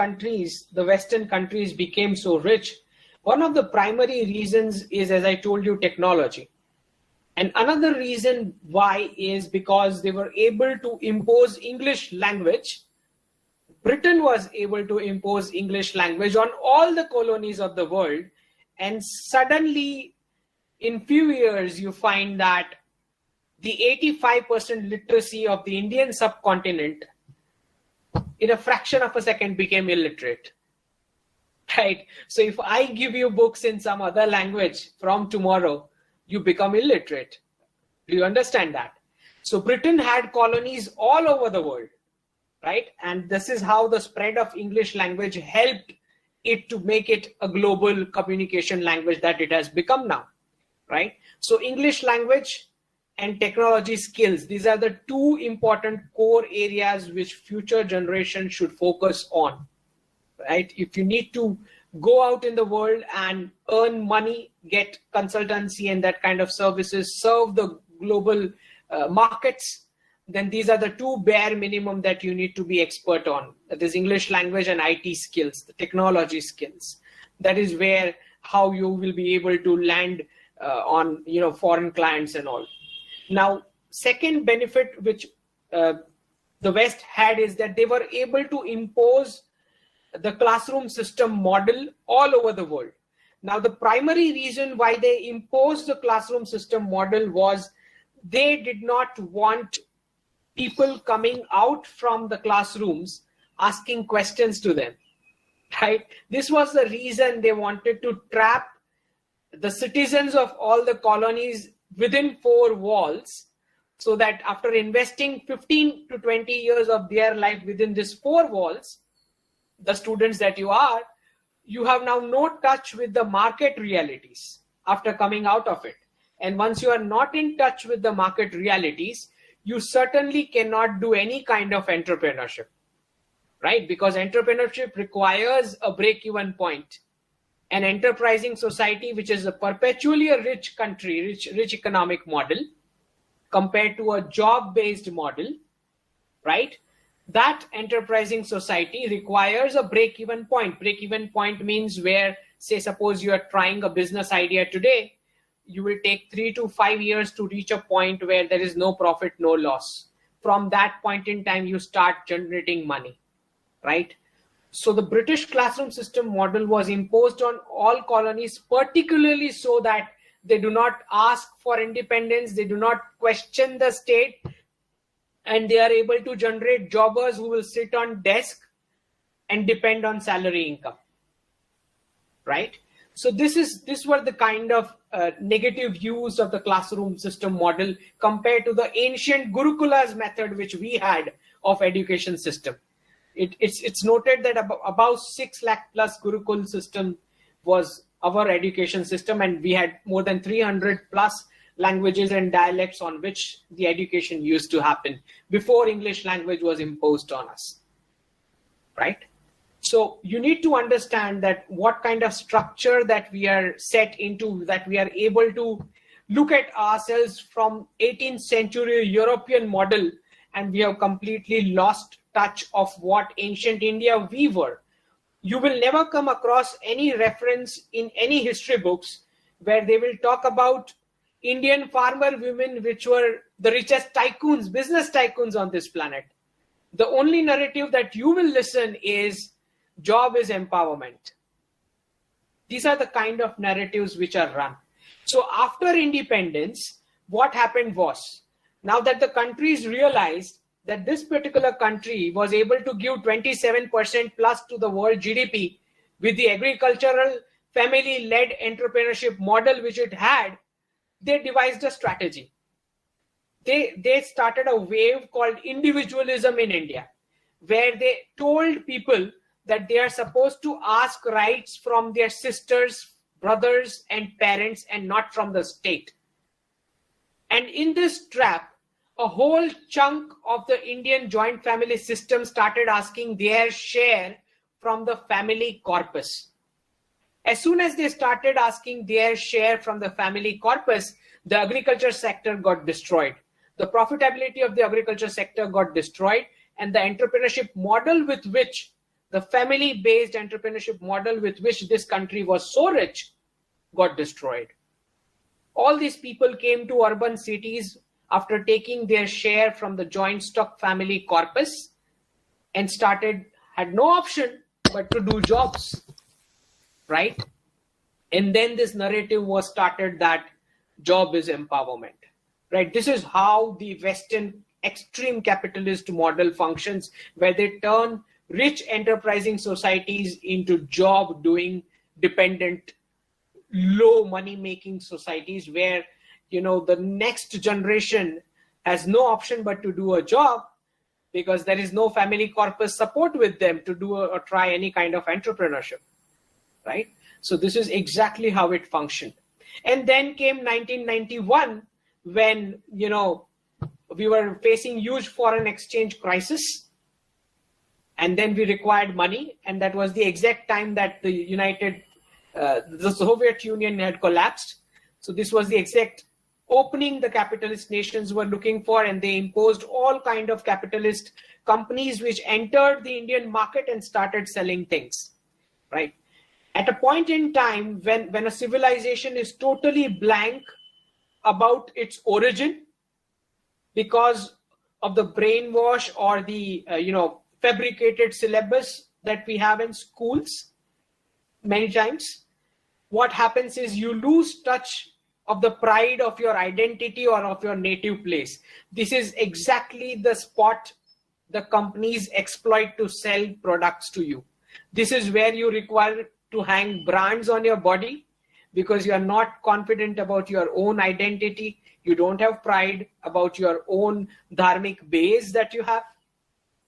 countries, the Western countries, became so rich, one of the primary reasons is, as I told you, technology. And another reason why is because they were able to impose English language. Britain was able to impose English language on all the colonies of the world. And suddenly, in few years, you find that the 85% literacy of the Indian subcontinent in a fraction of a second became illiterate. Right? So if I give you books in some other language from tomorrow, you become illiterate. Do you understand that? So Britain had colonies all over the world, right? And this is how the spread of English language helped it to make it a global communication language that it has become now, right? So English language and technology skills, these are the two important core areas which future generations should focus on. Right? If you need to go out in the world and earn money, get consultancy and that kind of services, serve the global markets, then these are the two bare minimum that you need to be expert on. That is English language and IT skills, the technology skills. That is where how you will be able to land on foreign clients and all. Now, second benefit which the West had is that they were able to impose the classroom system model all over the world. Now, the primary reason why they imposed the classroom system model was they did not want people coming out from the classrooms asking questions to them, right? This was the reason they wanted to trap the citizens of all the colonies within four walls, so that after investing 15 to 20 years of their life within these four walls, the students that you are, you have now no touch with the market realities after coming out of it. And once you are not in touch with the market realities, you certainly cannot do any kind of entrepreneurship, right? Because entrepreneurship requires a break-even point. An enterprising society, which is a perpetually a rich country, rich economic model, compared to a job-based model, right? That enterprising society requires a break-even point. Break-even point means where, say, suppose you are trying a business idea today, you will take 3 to 5 years to reach a point where there is no profit, no loss. From that point in time, you start generating money, right? So the British classroom system model was imposed on all colonies, particularly so that they do not ask for independence, they do not question the state, and they are able to generate jobbers who will sit on desk and depend on salary income, right? So these were the kind of negative use of the classroom system model compared to the ancient Gurukulas method which we had of education system. It's noted that about 6 lakh plus Gurukul system was our education system, and we had more than 300 plus languages and dialects on which the education used to happen before English language was imposed on us, right? So you need to understand that what kind of structure that we are set into, that we are able to look at ourselves from 18th century European model, and we have completely lost touch of what ancient India we were. You will never come across any reference in any history books where they will talk about Indian farmer women, which were the richest tycoons, business tycoons on this planet. The only narrative that you will listen is job is empowerment. These are the kind of narratives which are run. So after independence, what happened was, now that the countries realized that this particular country was able to give 27% plus to the world GDP with the agricultural family-led entrepreneurship model which it had, they devised a strategy. They started a wave called individualism in India, where they told people that they are supposed to ask rights from their sisters, brothers, and parents, and not from the state. And in this trap, a whole chunk of the Indian joint family system started asking their share from the family corpus. As soon as they started asking their share from the family corpus, the agriculture sector got destroyed. The profitability of the agriculture sector got destroyed, and the entrepreneurship model with which the family-based entrepreneurship model with which this country was so rich got destroyed. All these people came to urban cities after taking their share from the joint stock family corpus and had no option but to do jobs, right? And then this narrative was started that job is empowerment, right? This is how the Western extreme capitalist model functions, where they turn rich enterprising societies into job doing dependent, low money making societies, where the next generation has no option but to do a job because there is no family corpus support with them to do or try any kind of entrepreneurship, right? So this is exactly how it functioned. And then came 1991, when we were facing huge foreign exchange crisis, and then we required money, and that was the exact time that the Soviet Union had collapsed. So this was the exact opening the capitalist nations were looking for, and they imposed all kind of capitalist companies which entered the Indian market and started selling things, right? At a point in time when a civilization is totally blank about its origin because of the brainwash or the fabricated syllabus that we have in schools, many times what happens is you lose touch of the pride of your identity or of your native place. This is exactly the spot the companies exploit to sell products to you. This is where you require to hang brands on your body because you are not confident about your own identity. You don't have pride about your own dharmic base that you have,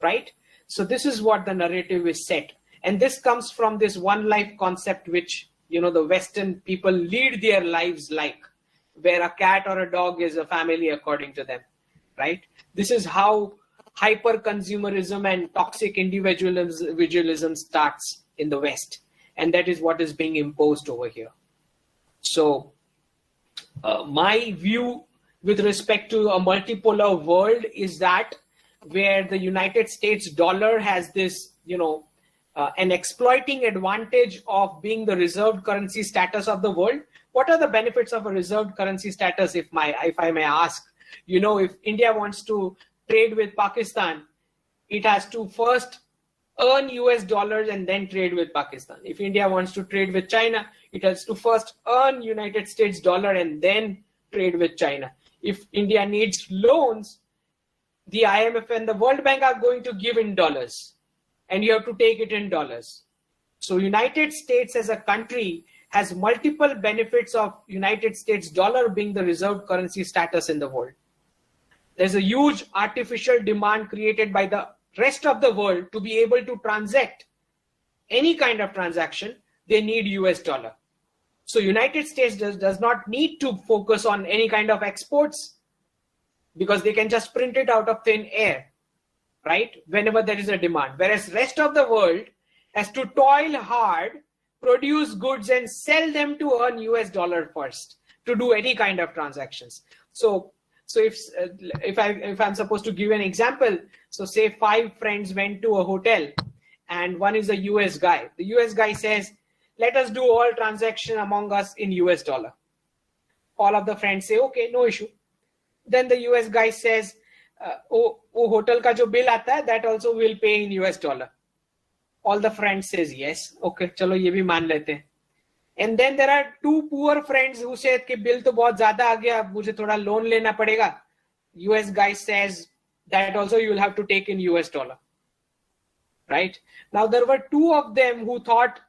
right? So this is what the narrative is set. And this comes from this one life concept, which, the Western people lead their lives like, where a cat or a dog is a family according to them, right? This is how hyper-consumerism and toxic individualism starts in the West. And that is what is being imposed over here. So my view with respect to a multipolar world is that where the United States dollar has this, an exploiting advantage of being the reserved currency status of the world. What are the benefits of a reserved currency status, if I may ask? If India wants to trade with Pakistan, it has to first earn US dollars and then trade with Pakistan. If India wants to trade with China, it has to first earn United States dollar and then trade with China. If India needs loans, the IMF and the World Bank are going to give in dollars, and you have to take it in dollars. So United States as a country has multiple benefits of United States dollar being the reserved currency status in the world. There's a huge artificial demand created by the rest of the world to be able to transact any kind of transaction. They need US dollar. So United States does not need to focus on any kind of exports because they can just print it out of thin air, right? Whenever there is a demand. Whereas rest of the world has to toil hard, produce goods and sell them to earn US dollar first to do any kind of transactions. So if I'm supposed to give an example, so say 5 friends went to a hotel and one is a US guy. The US guy says, let us do all transaction among us in US dollar. All of the friends say, okay, no issue. Then the US guy says, hotel ka jo bill aata hai, that also will pay in US dollar. All the friends says, yes, okay, chalo ye bhi maan lete hain. And then there are 2 poor friends who say कि bill तो बहुत ज़्यादा आ गया, मुझे थोड़ा loan लेना पड़ेगा. US guy says that also you will have to take in US dollar, right? Now there were 2 of them who thought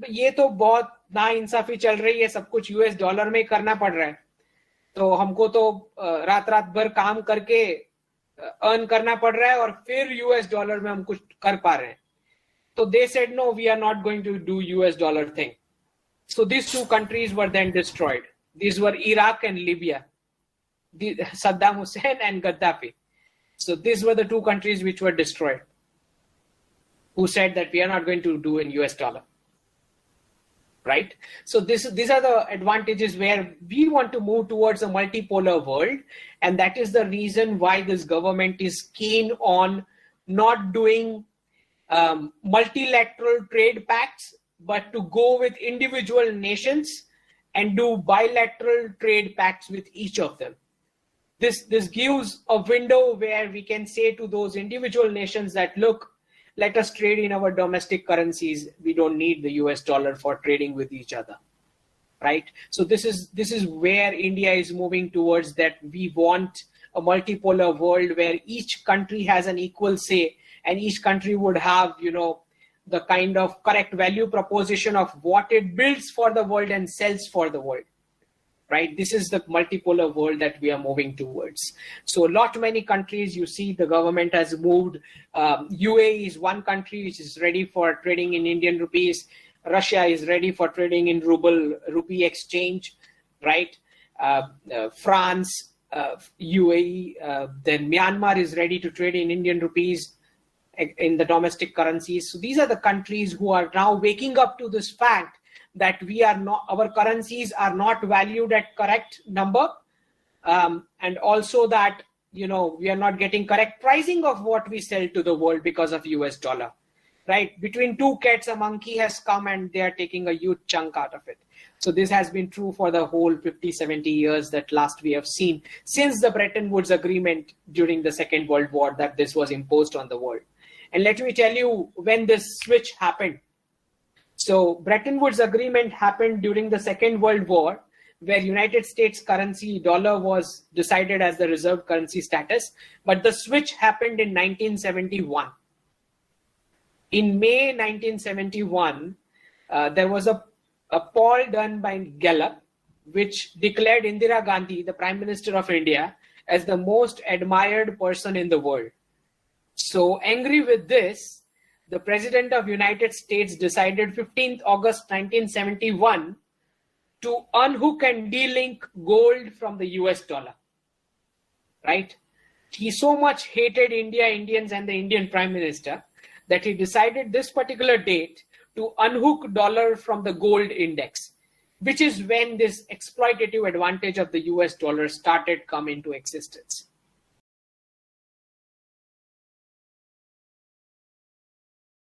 ये तो बहुत नाइंसाफी चल रही है, सब कुछ US डॉलर में करना पड़ रहा है, तो हमको तो रात भर काम करके अर्न करना पड़ रहा है और फिर US डॉलर में हम कुछ कर पा रहे हैं. So they said no, we are not going to do US dollar thing. So these 2 countries were then destroyed. These were Iraq and Libya, Saddam Hussein and Gaddafi. So these were the 2 countries which were destroyed, who said that we are not going to do in US dollar, right? So these are the advantages where we want to move towards a multipolar world. And that is the reason why this government is keen on not doing multilateral trade pacts, but to go with individual nations and do bilateral trade pacts with each of them. This gives a window where we can say to those individual nations that, look, let us trade in our domestic currencies. We don't need the US dollar for trading with each other, right? So this is where India is moving towards, that we want a multipolar world where each country has an equal say, and each country would have, the kind of correct value proposition of what it builds for the world and sells for the world. Right? This is the multipolar world that we are moving towards. So many countries, you see the government has moved. UAE is one country which is ready for trading in Indian rupees. Russia is ready for trading in rupee exchange, right? France, UAE, then Myanmar is ready to trade in Indian rupees in the domestic currencies. So these are the countries who are now waking up to this fact that our currencies are not valued at correct number, and also that we are not getting correct pricing of what we sell to the world because of US dollar, right? Between two cats a monkey has come and they are taking a huge chunk out of it. So this has been true for the whole 50-70 years that last we have seen since the Bretton Woods Agreement during the Second World War, that this was imposed on the world. And let me tell you when this switch happened. So Bretton Woods Agreement happened during the Second World War, where United States currency dollar was decided as the reserve currency status, but the switch happened in 1971. In May 1971, there was a poll done by Gallup, which declared Indira Gandhi, the Prime Minister of India, as the most admired person in the world. So angry with this, the President of United States decided 15th August 1971 to unhook and delink gold from the US dollar, right? He so much hated India, Indians, and the Indian Prime Minister that he decided this particular date to unhook dollar from the gold index, which is when this exploitative advantage of the US dollar started come into existence.